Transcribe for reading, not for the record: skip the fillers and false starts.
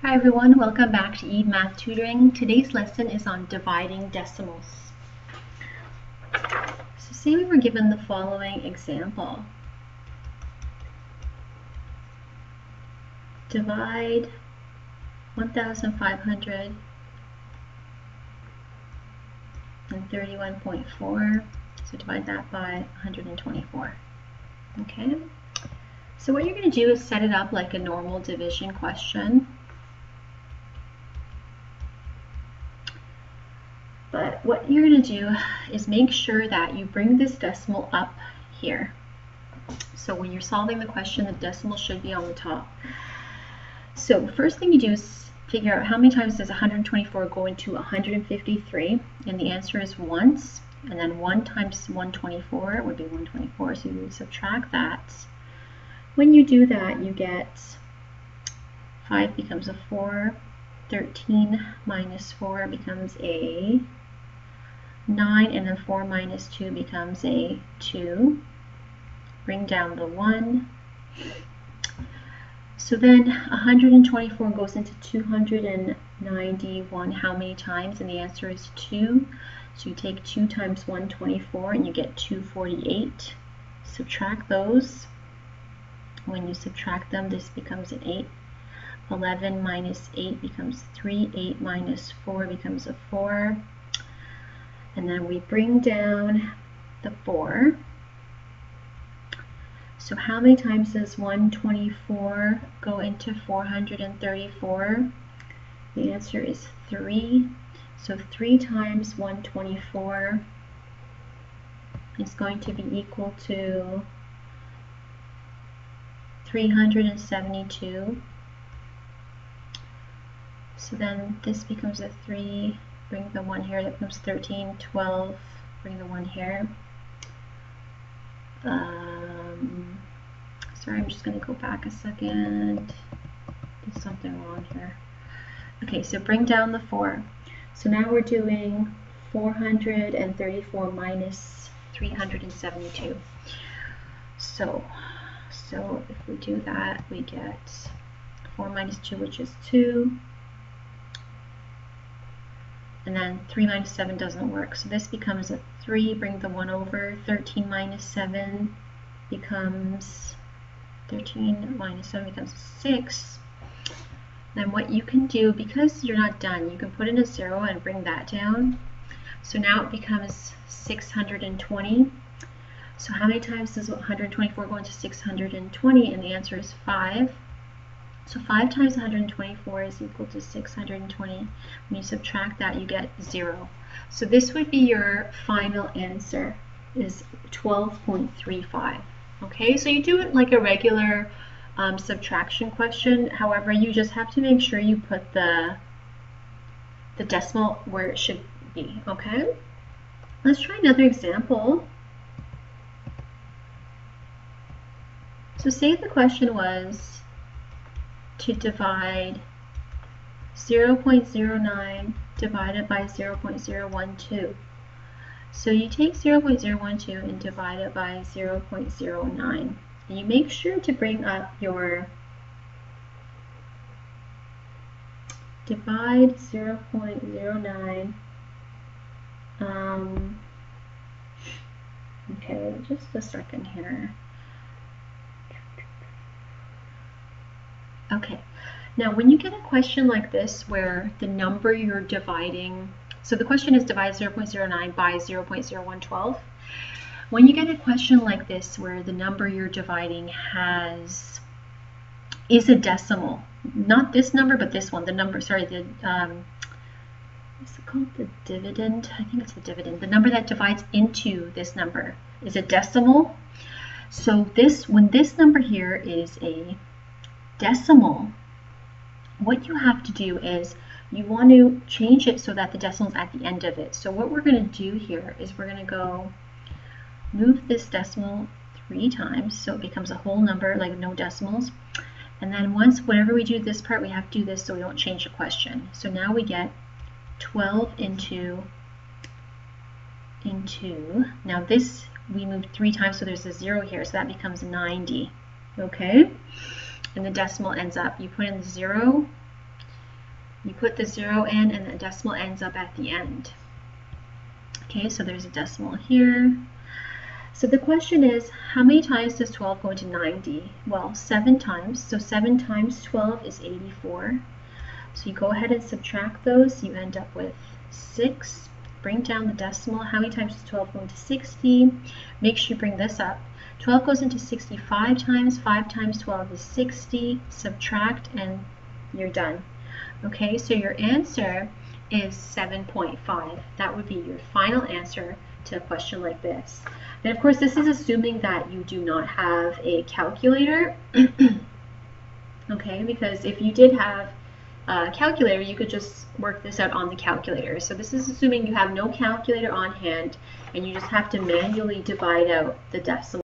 Hi everyone, welcome back to Eve Math Tutoring. Today's lesson is on dividing decimals. So say we were given the following example. Divide 1,531.4. So divide that by 124. Okay. So what you're going to do is set it up like a normal division question. But what you're going to do is make sure that you bring this decimal up here. So when you're solving the question, the decimal should be on the top. So the first thing you do is figure out how many times does 124 go into 153, and the answer is once, and then 1 times 124 would be 124, so you subtract that. When you do that, you get 5 becomes a 4, 13 minus 4 becomes a 9, and then 4 minus 2 becomes a 2. Bring down the 1. So then 124 goes into 291 how many times? And the answer is 2. So you take 2 times 124 and you get 248. Subtract those. When you subtract them, this becomes an 8. 11 minus 8 becomes 3. 8 minus 4 becomes a 4. And then we bring down the 4. So how many times does 124 go into 434? The answer is 3. So 3 times 124 is going to be equal to 372. So then this becomes a 3. Bring the 1 here, that becomes 13, 12, bring the 1 here. Sorry, I'm just going to go back a second. There's something wrong here. Okay, so bring down the 4. So now we're doing 434 minus 372. So if we do that, we get 4 minus 2, which is 2. And then 3 minus 7 doesn't work. So this becomes a 3. Bring the 1 over. 13 minus 7 becomes 6. Then what you can do, because you're not done, you can put in a 0 and bring that down. So now it becomes 620. So how many times does 124 go into 620? And the answer is 5. So 5 times 124 is equal to 620. When you subtract that, you get 0. So this would be your final answer, is 12.35. Okay, so you do it like a regular subtraction question. However, you just have to make sure you put the decimal where it should be. Okay, let's try another example. So say the question was to divide 0.09 divided by 0.012. So you take 0.012 and divide it by 0.09. And you make sure to bring up your divide 0.09. Okay, just a second here. Okay, now when you get a question like this where the number you're dividing, so the question is divide 0.09 by 0.0112. When you get a question like this where the number you're dividing is a decimal, not this number but this one, the number, sorry, is it called the dividend? I think it's the dividend. The number that divides into this number is a decimal. So when this number here is a decimal, what you have to do is you want to change it so that the decimal is at the end of it. So what we're going to do here is we're going to go move this decimal 3 times so it becomes a whole number, like no decimals. And then whenever we do this part, we have to do this so we don't change the question. So now we get 12 into now this we moved 3 times, so there's a 0 here, so that becomes 90. Okay, and the decimal ends up, you put in the 0, You put the 0 in and the decimal ends up at the end. Okay, so there's a decimal here. So the question is, how many times does 12 go into 90? Well, 7 times. So 7 times 12 is 84. So you go ahead and subtract those. You end up with 6. Bring down the decimal. How many times does 12 go into 60? Make sure you bring this up. 12 goes into 65 times. 5 times 12 is 60. Subtract and you're done. Okay, so your answer is 7.5. That would be your final answer to a question like this. And of course, this is assuming that you do not have a calculator. Okay, because if you did have a calculator, you could just work this out on the calculator. So this is assuming you have no calculator on hand and you just have to manually divide out the decimal